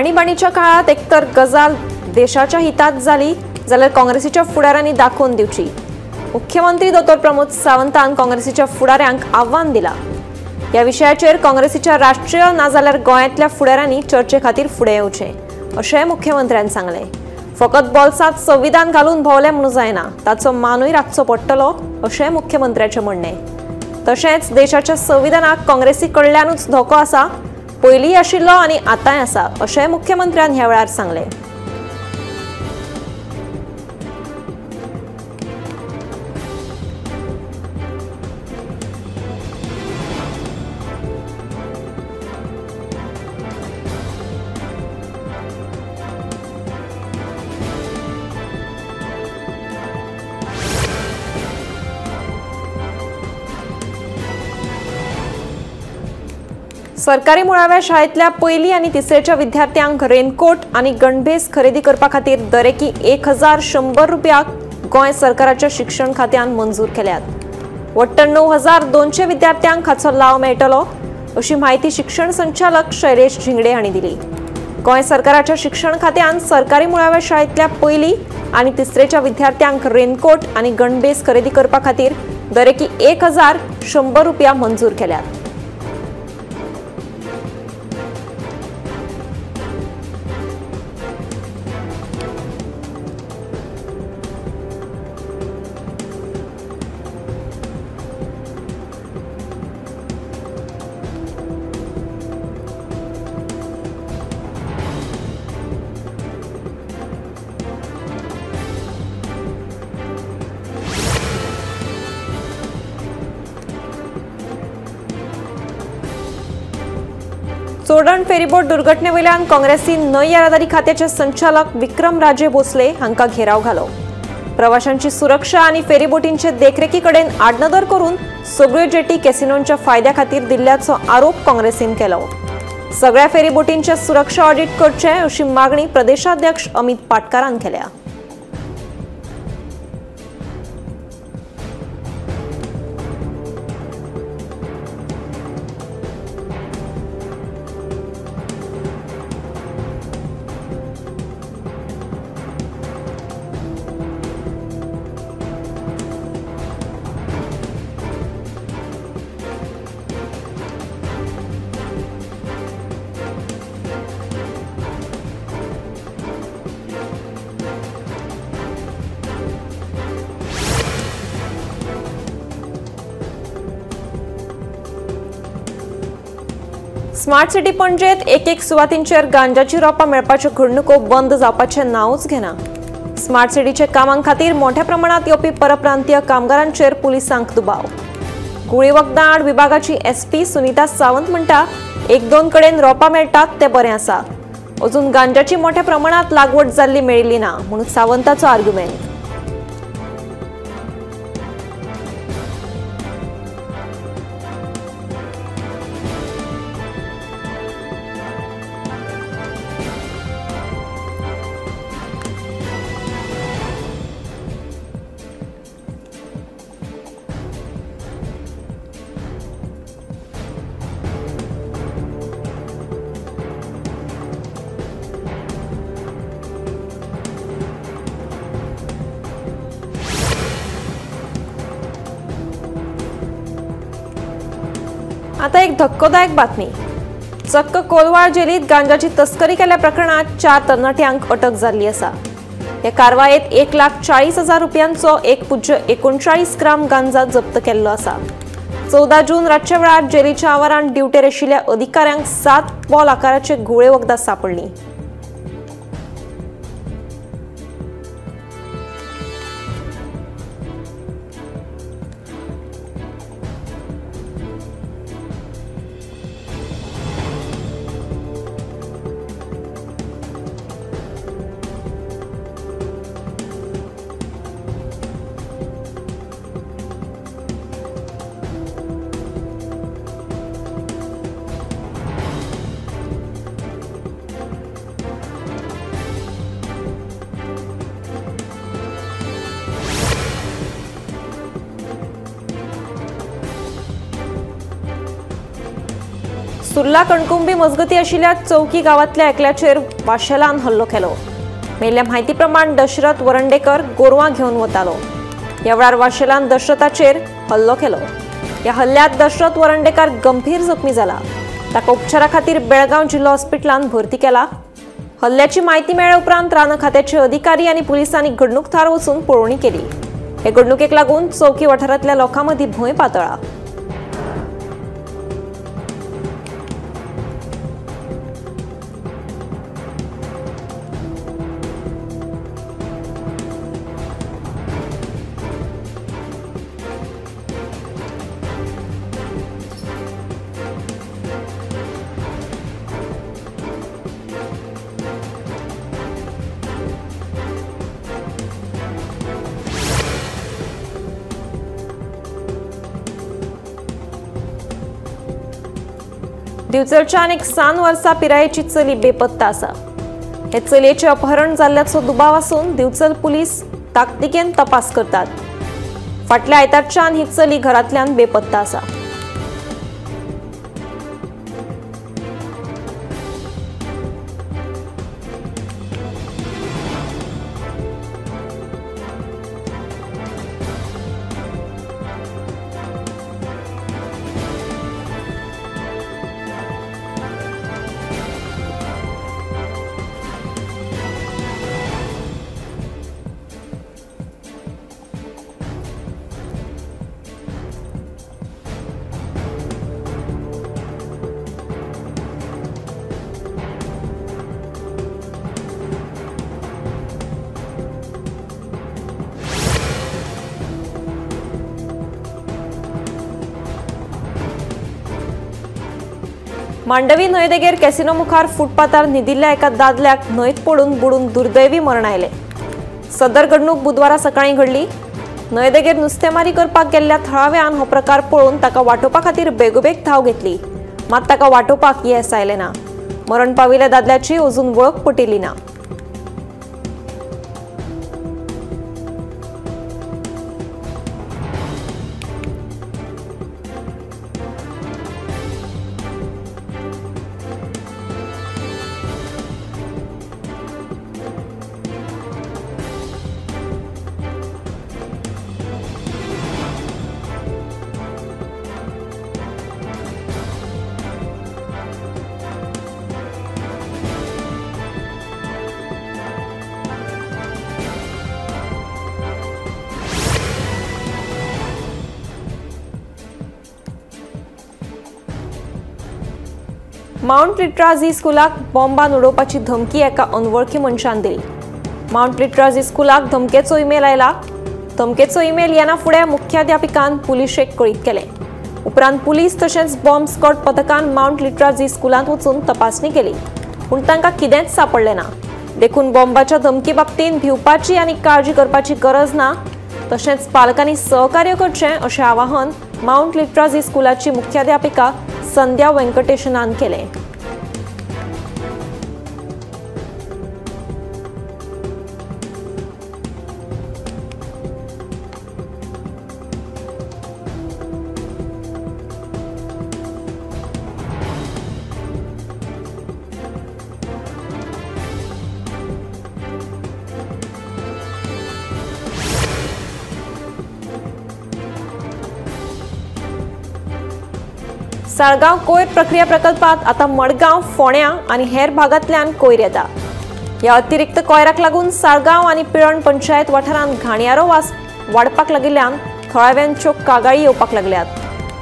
आणीबाणीच्या काळात एकतर गजाल देशाच्या हितात झाली जाल्यार काँग्रेसीच्या फुडाऱ्यांनी दाखोवन दिवची। मुख्यमंत्री डॉ. प्रमोद सावंतान काँग्रेसीच्या फुडाऱ्यांक आव्हान दिला। या विशयाचेर काँग्रेसीच्या राष्ट्रीय ना जाल्यार गोंयांतल्या फुडाऱ्यांनी चर्चे खातीर फुडें येवचें अशें मुख्यमंत्र्यान सांगलें। फकत बोल्सांत संविधान घालून भोंवलें म्हणून जायना, ताचो मानूय राखचो पडटलो अशें मुख्यमंत्र्याचें म्हणणें। तशेंच देशाच्या संविधानाक काँग्रेसी कडल्यानूच धोको आसा, पयलीं आशिल्लो आनी आतांय आसा अशें मुख्यमंत्र्यान ह्या वेळार सांगलें। सरकारी मुळाव्या शाळेतल्या पयली आनी तिसरेच्या विद्यार्थ्यांक रेनकोट आनी गणभेस खरेदी करपा खातीर दरेकी 1100 रुपयाक गोंय सरकाराच्या शिक्षण खात्यान मंजूर केल्यात। वट्ट 9200 विद्यार्थ्यांक हाचो लाव मेळटलो अशी माहिती शिक्षण संचालक शैलेश झिंगडे हांणी दिली। गोंय सरकाराच्या शिक्षण खात्यान सरकारी मुळाव्या शाळेतल्या पयली आनी तिसरेच्या विद्यार्थ्यांक रेनकोट आनी गणभेस खरेदी करपा खातीर दरेकी 1100 रुपया मंजूर केल्यात। चोडण फेरीबोट दुर्घटनेवेल्यान काँग्रेसी न्हय येरादारी खात्याचे संचालक विक्रम राजे भोसले हांकां घेराव घालो। प्रवाशांची सुरक्षा आनी फेरीबोटींचे देखरेखी कडेन आडनदर करून सगळ्यो जेटी कॅसिनोंच्या फायद्या खातीर दिल्ल्याचो आरोप काँग्रेसीन केलो। सगळ्या फेरीबोटींचे सुरक्षा ऑडिट करचे अशी मागणी प्रदेशाध्यक्ष अमित पाटकारान केल्या। स्मार्ट सिटी पणजेत एक सुवातींचेर गांजाची रोपां मेळपाच्यो घडणुको बंद जावपाचें नांवच घेना। स्मार्ट सिटीचे कामां खातीर मोठ्या प्रमाणात येवपी परप्रांतीय कामगारांचेर पुलिसांक दुबाव। गुळी वखदां आड विभागाची SP सुनीता सावंत म्हणटा 1-2 कडेन रोपां मेळटात ते बरें आसा, अजून गांजाची मोठ्या प्रमाणात लागवड जाल्ली मेळिल्ली ना म्हणून सावंताचो आर्ग्युमेंट। आता एक धक्कोदायक बातमी। चक्क कोलवाळ जेलीत गांजाची तस्करी केल्या प्रकरणात 4 तरणाट्यांक अटक जाल्ली आसा। या कारवायेत 1,40,000 रुपयांचो 1.39 ग्राम गांजा जप्त केल्लो आसा। 14 जून रातच्या वेळार जेलीच्या आवारांत ड्युटेर आशिल्ल्या अधिकाऱ्यांक 7 बॉल आकाराचे गुळे वखदां सापडली। सुर्ला कणकुंबी मजगती आशिल्ल्या चौकी गावातल्या एकल्याचेर वाशेलान हल्लो केलो। मेल्ल्या म्हायती प्रमाण दशरथ वरंडेकर गोरवां घेवन वतालो। ह्या वेळार वाशेलान दशरथाचेर हल्लो केलो। ह्या हल्ल्यात दशरथ वरंडेकर गंभीर जखमी जाला। ताका उपचारा खातीर बेळगांव जिल्हा हॉस्पिटलांत भरती केला। हल्ल्याची माहिती मेळ्ळे उपरांत रान खात्याचे अधिकारी आनी पुलिसांनी घडणूक थळार वचून पळोवणी केली। हे घडणुकेक लागून चौकी वाठारांतल्या लोकां मदीं भंय पातळ्ळा। दिवचलच्या आनीक 7 वर्सां पिरायेची चली बेपत्ता आसा। हे चलयेचे अपहरण जाल्ल्याचो दुबाव आसून दिवचल पुलीस ताकतिकेन तपास करतात। फाटल्या आयतारच्यान ही चली घरांतल्यान बेपत्ता आसा। मांडवी न्हंयदेगेर कॅसिनो मुखार फुटपाथार न्हिदिल्ल्या एका दादल्याक न्हंयत पडून बुडून दुर्दैवी मरण आयलें। सदर घडणूक बुधवारा सकाळीं घडली। न्हंयदेगेर नुस्तेमारी करपाक गेल्ल्या थळाव्यान हो प्रकार पळोवन ताका वाटोवपा खातीर बेगोबेग धांव घेतली, मात ताका वाटोवपाक येस आयलें ना। मरण पाविल्ल्या दादल्याची अजून वळख पटिल्ली ना। माउंट लिटराजी स्कुलाक बॉम्बान उडोवपाची धमकी एका अनवळखी मनशान दिली। माउंट लिटराजी स्कुलाक धमकेचो ईमेल आयला। धमकेचो ईमेल येना फुडें मुख्याध्यापिकान पुलिशेक कळीत केलें। उपरांत पुलीस तशेंच बॉम्ब स्क्वॉड पथकान माउंट लिटराजी स्कुलांत वचून तपासणी केली, पूण तांकां कितेंच सांपडलें ना। देखून बॉम्बाच्या धमकी बाबतींत भिवपाची आनी काळजी करपाची गरज ना, तशेंच पालकांनी सहकार्य करचें अशें आवाहन माउंट लिटराजी स्कुलाची मुख्याध्यापिका संध्या वेंकटेशनान केलें। साळगांव कोयर प्रक्रिया प्रकल्पात आता मडगांव, फोंड्यां आनी हेर भागांतल्यान कोयर येता। ह्या अतिरिक्त कोयराक लागून साळगांव आनी पिळण पंचायत वाठारांत घाणयारो वास वाडपाक लागिल्ल्यान थळाव्यांच्यो कागाळी येवपाक लागल्यात,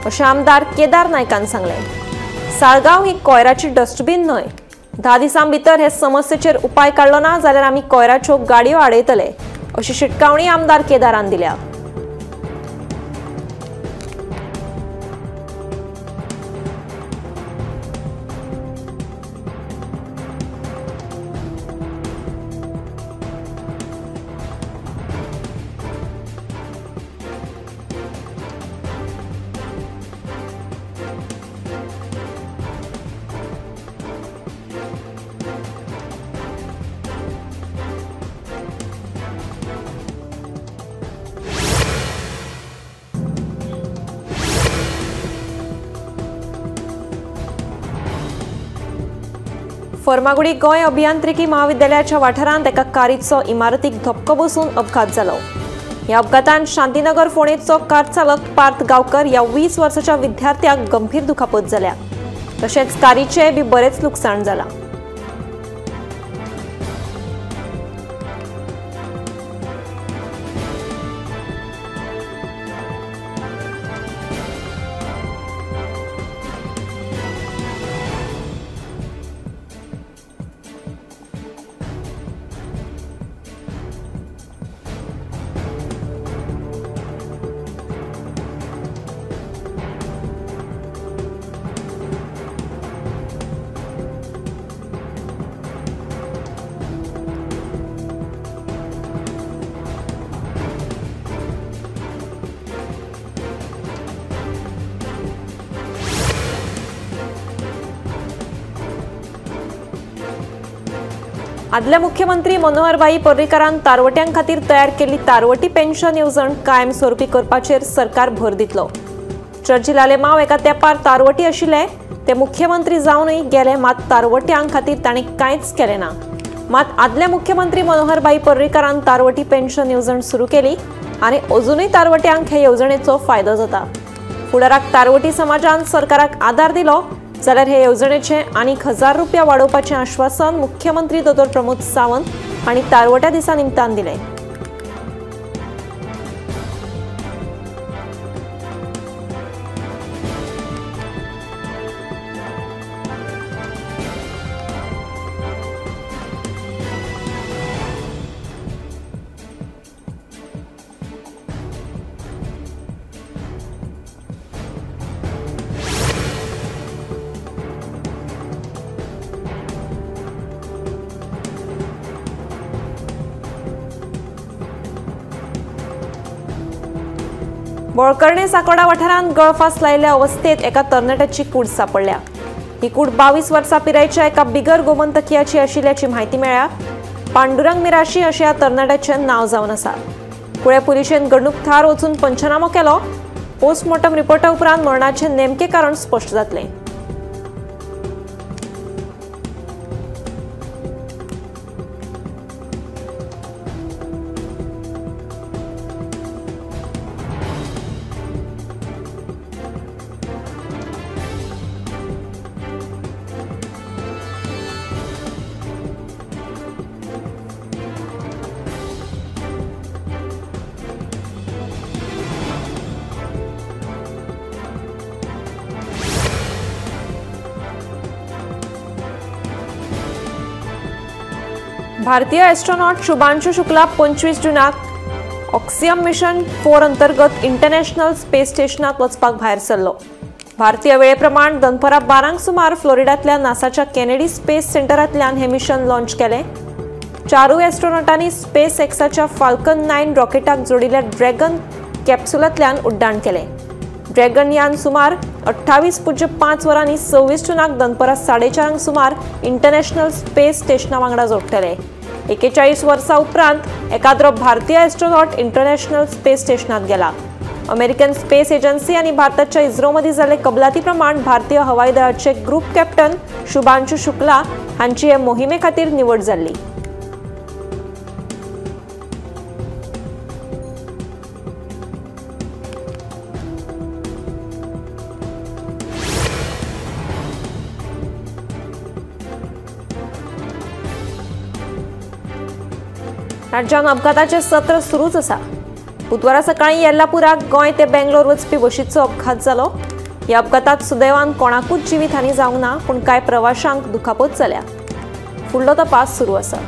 अशें आमदार केदार नायकान सांगलें। साळगांव ही कोयराची डस्टबीन न्हय। 10 दिसां भितर हे समस्येचेर उपाय काडलो ना जाल्यार आमी कोयराच्यो गाडयो आडयतले, अशी शिटकावणी आमदार केदारान दिल्या। फर्मागुडी गोंय अभियांत्रिकी महाविद्यालयाच्या वाठारांत एका कारीचो इमारतीक धपको बसून अपघात जालो। ह्या अपघातांत शांतीनगर फोंडेचो कार चालक पार्थ गांवकर ह्या 20 वर्साच्या विद्यार्थ्याक गंभीर दुखापत जाल्या। तशेंच कारीचे बी बरेच लुकसाण जाला। आदल्या मुख्यमंत्री मनोहरभाई पर्रीकारान तारवट्यां खातीर तयार केल्ली तारवटी पेन्शन येवजण कायमस्वरुपी करपाचेर सरकार भर दितलो। चर्चिलाले माव एका तेंपार तारवटी आशिल्ले ते मुख्यमंत्री जावनय गेले, मात तारवट्यां खातीर तांणी कांयच केलें ना। मात आदल्या मुख्यमंत्री मनोहरभाई पर्रीकारान तारवटी पेन्शन येवजण सुरू केली आनी अजूनय तारवट्यांक हे येवजणेचो फायदो जाता। फुडाराक तारवटी समाजान सरकाराक आदार दिलो जाल्यार हे येवजणेचे आनीक 1000 रुपया वाडोवपाचें आश्वासन मुख्यमंत्री दोतोर प्रमोद सावंत हांणी तारवट्या दिसा निमतान दिलें। बोळकर्णे साकोडा वाठारांत गळफास लायिल्ल्या अवस्थेत एका तरणाट्याची कूड सापडल्या। ही कूड 22 वर्सां पिरायेच्या एका बिगर गोमंतकीयाची आशिल्ल्याची म्हायती मेळ्ळ्या। पांडुरंग मिराशी अशें ह्या तरणाट्याचें नांव जावन आसा। कुळ्या पुलिशेन घडणूक थळार वचून पंचनामो केलो। पोस्टमॉर्टम रिपोर्टा उपरांत मरणाचें नेमकें कारण स्पश्ट जातलें। भारतीय एस्ट्रोनॉट शुभांशु शुक्ला 25 जूनाक ऑक्सियम मिशन 4 अंतर्गत इंटरनॅशनल स्पेस स्टेशनात वचपाक भायर सरलो। भारतीय वेळेप्रमाण दनपारां 12 सुमार फ्लोरिडांतल्या नासाच्या केनेडी स्पेस सेंटरांतल्यान हे मिशन लॉन्च केलें। 4 एस्ट्रोनॉटांनी स्पेस एक्साच्या फाल्कन 9 रॉकेटाक जोडिल्ल्या ड्रॅगन कॅप्सूलांतल्यान उड्डाण केलें। ड्रॅगन यान सुमार 28.5 वरांनी 26 जूनाक दनपारां 4:30 सुमार इंटरनॅशनल स्पेस स्टेशना वांगडा जोडटले। 41 वर्सां उपरांत एकाद्रो भारतीय एस्ट्रोनॉट इंटरनॅशनल स्पेस स्टेशनात गेला। अमेरिकन स्पेस एजन्सी आनी भारताच्या इस्रो मदीं जाल्ले कबलाती प्रमाण भारतीय हवाई दळाचे ग्रुप कॅप्टन शुभांशु शुक्ला हांची हे मोहिमे खातीर निवड जाल्ली। राज्यात अपघाताचे सत्र सुरूच आसा। बुधवारा सकाळी येल्लापुराक गोंय ते बेंगलोर वचपी बशीचो अपघात जालो। ह्या अपघातात सुदैवान कोणाकूच जिवीतहानी जावंक ना, पूण कांय प्रवाशांक दुखापत जाल्या। फुडलो तपास सुरू आसा।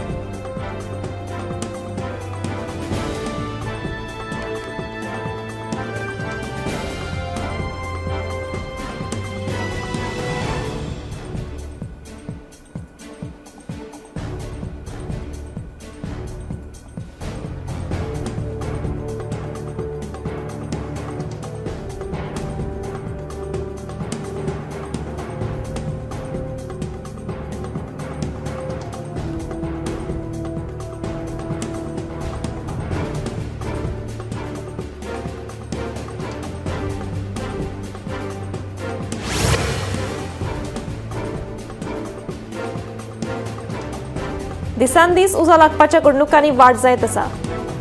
दिसान दीस उजो लागपाच्या घडणुकांनी वाड जायत आसा.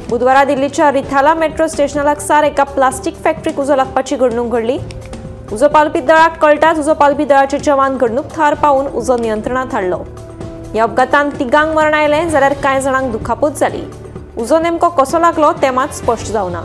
बुधवारा दिल्लीच्या रिथाला मेट्रो स्टेशना लागसार एका प्लास्टीक फॅक्टरीक उजो लागपाची घडणूक घडली. उजो पावलपी दळाक कळटाच उजो पावलपी दळाचे जवान घडणूक थळार पावून उजो नियंत्रणात हाडलो. ह्या अपघातांत 3 मरण आयलें जाल्यार कांय जाणांक दुखापत जाली. उजो नेमको कसो लागलो तें मात स्पश्ट जावना.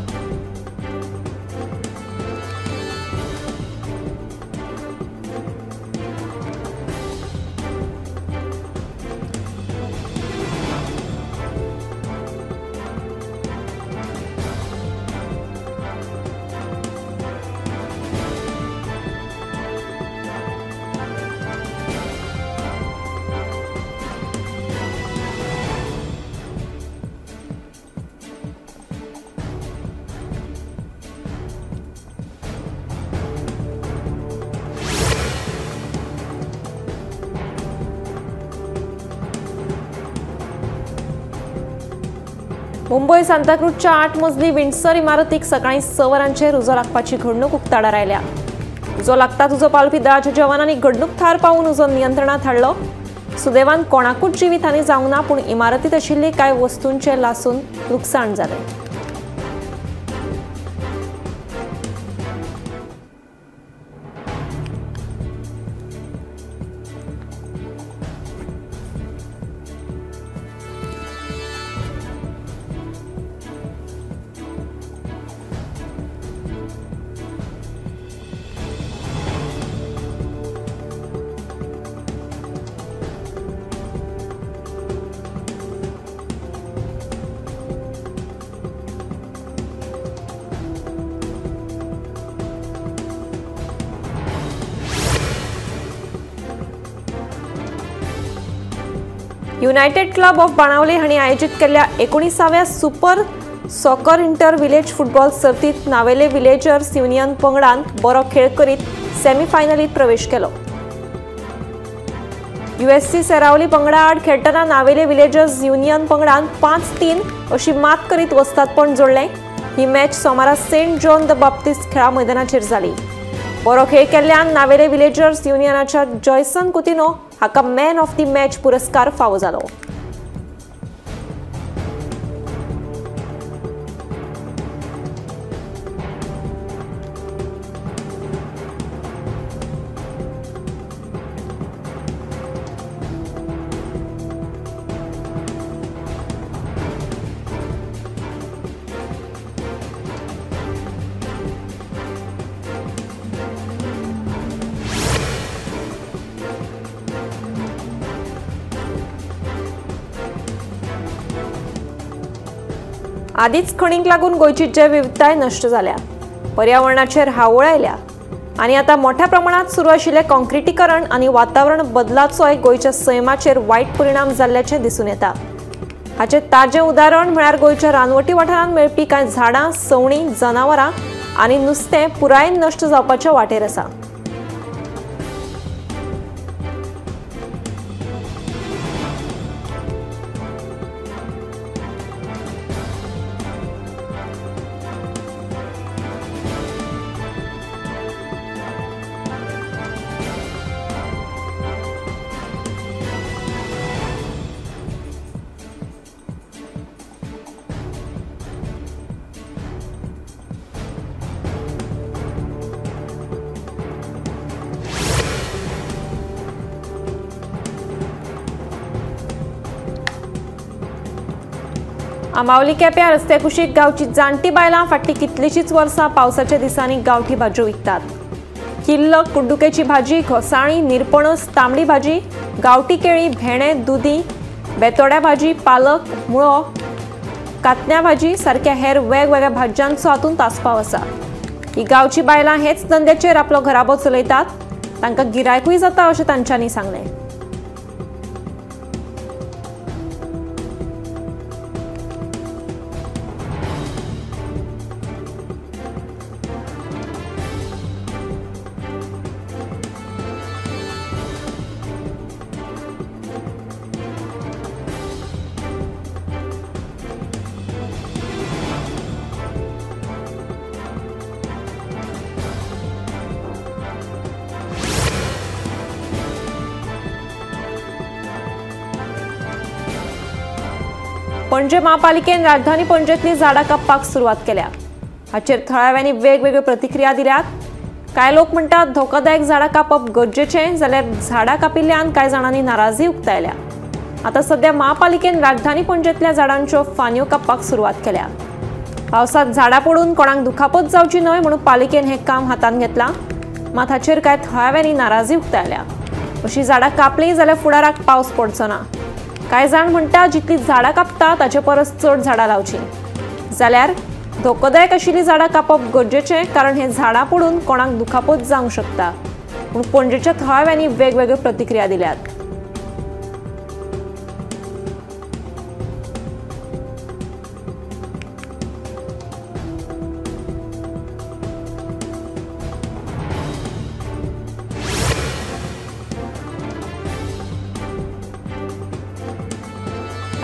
मुंबई सांताक्रूजच्या 8 मजली विंडसर इमारतीक सकाळी 6 वरांचेर उजो लागपाची घडणूक उक्ताडार आयल्या. उजो लागताच उजो पावलपी दळाच्या जवानांनी घडणूक थळार पावून उजो नियंत्रणात हाडलो. सुदैवान कोणाकूच जिवीतहानी जावंक ना, पूण इमारतीत आशिल्ली कांय वस्तूंचें लासून लुकसाण जालें. युनायटेड क्लब ऑफ बाणावले हांणी आयोजीत केल्ल्या 19व्या super soccer inter village football सर्तीत नावेले विलेजर्स युनियन पंगडान बरो खेळ करीत सेमीफायनलीत प्रवेश केलो. USC सेरावली पंगडा आड खेळटना नावेले विलेजर्स युनियन पंगडान 5-3 अशी मात करीत वस्तादपण जोडलें. ही मॅच सोमारा सेंट जॉन द बाप्टिस्ट खेळा मैदानाचेर जाली. बरो खेळ केल्ल्यान नावेले विलेजर्स युनियनाच्या जॉयसन कुतिनो हाका मॅन ऑफ द मॅच पुरस्कार फावो जालो. आदीच खणींक लागून गोंयची जैवविविधताय नश्ट जाल्या, पर्यावरणाचेर हावळ आयल्या आनी आता मोठ्या प्रमाणात सुरू आशिल्ले कॉन्क्रिटीकरण आनी वातावरण बदलाचोय गोंयच्या सैमाचेर वायट परिणाम जाल्ल्याचें दिसून येता. हाचे ताजें उदाहरण म्हळ्यार गोंयच्या रानवटी वाठारांत मेळपी कांय झाडां, सवणीं, जनावरां आनी नुस्तें पुराय नश्ट जावपाच्या वाटेर आसा. आमावली केप्यां रस्ते कुशीक गांवची जाणटी बायलां फाटलीं कितलींशींच वर्सां पावसाच्या दिसांनी गांवठी भाज्यो विकतात. किल्ल, कुड्डुकेची भाजी, घोसाळीं, निरपणस, तांबडी भाजी, गांवठी केळी, भेंडे, दुदी, बेतोड्या भाजी, पालक, मुळो, कातन्या भाजी सारख्या हेर वेगवेगळ्या भाज्यांचो हातूंत आस्पाव आसा. ही गांवची बायलां हेच धंद्याचेर आपलो घराबो चलयतात. तांकां गिरायकूय जाता अशें तांच्यांनी सांगलें. पणजे महापालिकेन राजधानी पणजेतली झाडां कापपाक सुरवात केल्या। हाचेर थळाव्यांनी वेगवेगळ्यो प्रतिक्रिया दिल्यात। कांय लोक म्हणटात धोकादायक झाडां कापप गरजेचें, जाल्यार झाडां कापिल्ल्यान कांय जाणांनी नाराजी उक्तायल्या। आता सध्या महापालिकेन राजधानी पणजेतल्या झाडांच्यो फांन्यो कापपाक सुरवात केल्या। पावसात झाडां पडून कोणाक दुखापत जावची न्हय म्हणून पालिकेन हें काम हातान घेतलां, मात हाचेर कांय थळाव्यांनी नाराजी उक्तायल्या। अशीं झाडां कापलीं जाल्यार फुडाराक पावस पडचो ना। कांय जाण म्हणटात जितलीं झाडां कापता ताचे परस चड झाडां लावचीं, जाल्यार धोकोदायक आशिल्लीं झाडां कापप गरजेचें, कारण हे झाडां पडून कोणाक दुखापत जावंक शकता म्हूण पणजेच्या थळाव्यांनी वेगवेगळ्यो प्रतिक्रिया दिल्यात।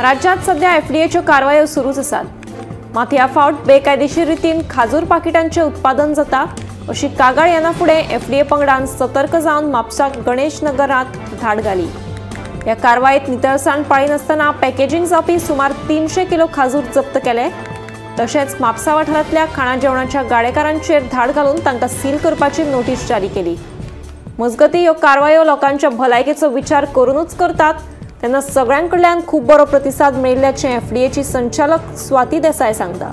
राज्यात सध्या एफडीएच्यो कारवायो सुरूच आसात, मात ह्या फावट बेकायदेशीर रितीन खाजूर पाकिटांचें उत्पादन जाता अशी कागाळ येना फुडें एफडीए पंगडान सतर्क जावन म्हापसा गणेश नगरांत धाड घाली। ह्या कारवायेंत नितळसाण पाळिनासतना पॅकेजिंग जावपी सुमार 300 किलो खाजूर जप्त केले। तशेंच म्हापसा वाठारांतल्या खाणा जेवणाच्या गाडेकारांचेर धाड घालून तांकां सील करपाची नोटीस जारी केली। मजगतीं ह्यो कारवायो लोकांच्या भलायकेचो विचार करूनच करतात तेन्ना सगळ्यांकडल्यान खूब बरो प्रतिसाद मेळिल्ल्याचें एफडीएची संचालक स्वाती देसाय सांगता।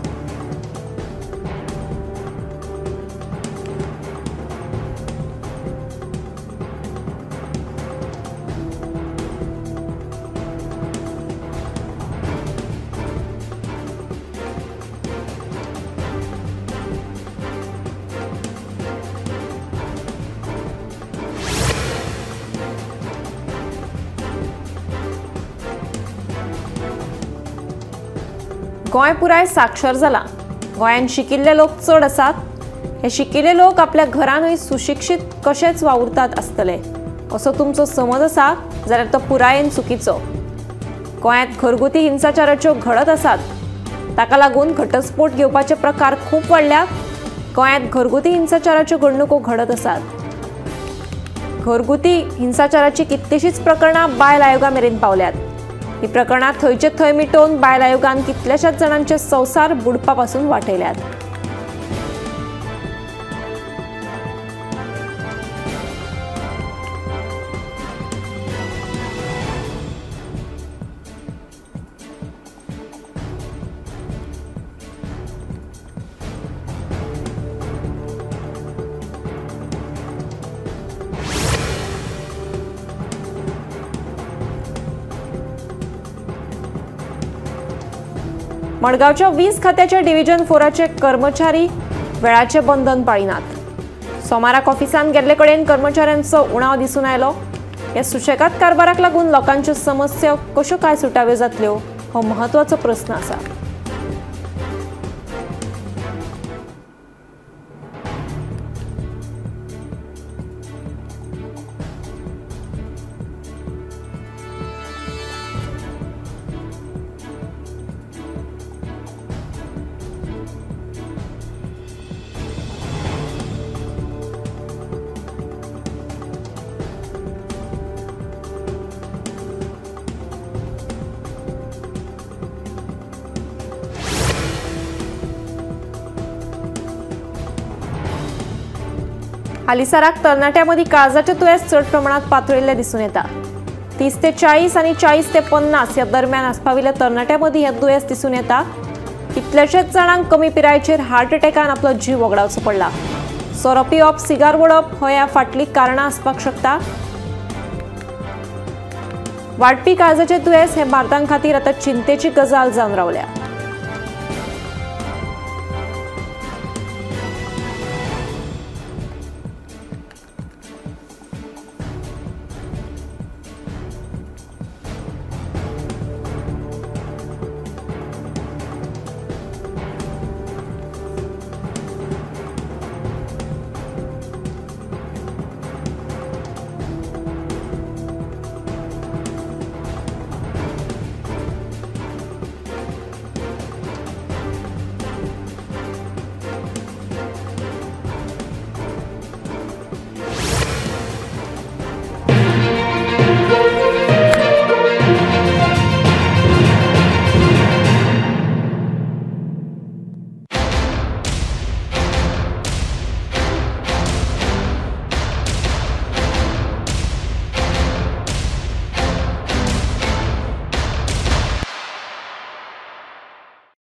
गोंय पुराय साक्षर जाला। गोंयांत शिकिल्ले लोक चड आसात। हे शिकिल्ले लोक आपल्या घरांतूय सुशिक्षीत कशेच वावुरतात आसतले असो तुमचो समज आसा जाल्यार तो पुरायेन चुकीचो। गोंयांत घरगुती हिंसाचाराच्यो घडत आसात, ताका लागून घटस्फोट घेवपाचे प्रकार खूब वाडल्यात। गोंयांत घरगुती हिंसाचाराच्यो घडणुको घडत आसात। घरगुती हिंसाचाराची कितलीशीच प्रकरणां बायल आयोगा मेरेन पावल्यात। ही प्रकरणां थंयचे थंय मिटोवन बायल आयोगान कितल्याशाच जाणांचे संवसार बुडपा पासून वाटयल्यात। मडगावच्या वीज खात्याच्या डिव्हिजन 4चे कर्मचारी वेळाचे बंधन पाळिनात। सोमाराक ऑफिसान गेल्ले कडेन कर्मचाऱ्यांचो उणाव दिसून आयलो। ह्या सुशेगाद कारभाराक लागून लोकांच्यो समस्या कश्यो काय सुटाव्यो जातल्यो हो महत्वाचो प्रस्न आसा। हालीसराक तरणाट्यांमदी काळजाचे दुयेंस चड प्रमाणात पातळिल्ले दिसून येता। 30 ते 40 आनी 40 ते 50 ह्या दरम्यान आसपाविल्ल्या तरणाट्यांमदी हे दुयेंस दिसून येता। कितलेशेच जाणांक कमी पिरायेचेर हार्ट अटॅकान आपलो जीव वगडावचो पडला। सोरो पिवप, सिगार ओडप हो ह्या फाटली कारणां आसपाक शकता। वाडपी काळजाचे दुयेंस हे भारतां खातीर आतां चिंतेची गजाल जावन रावल्या।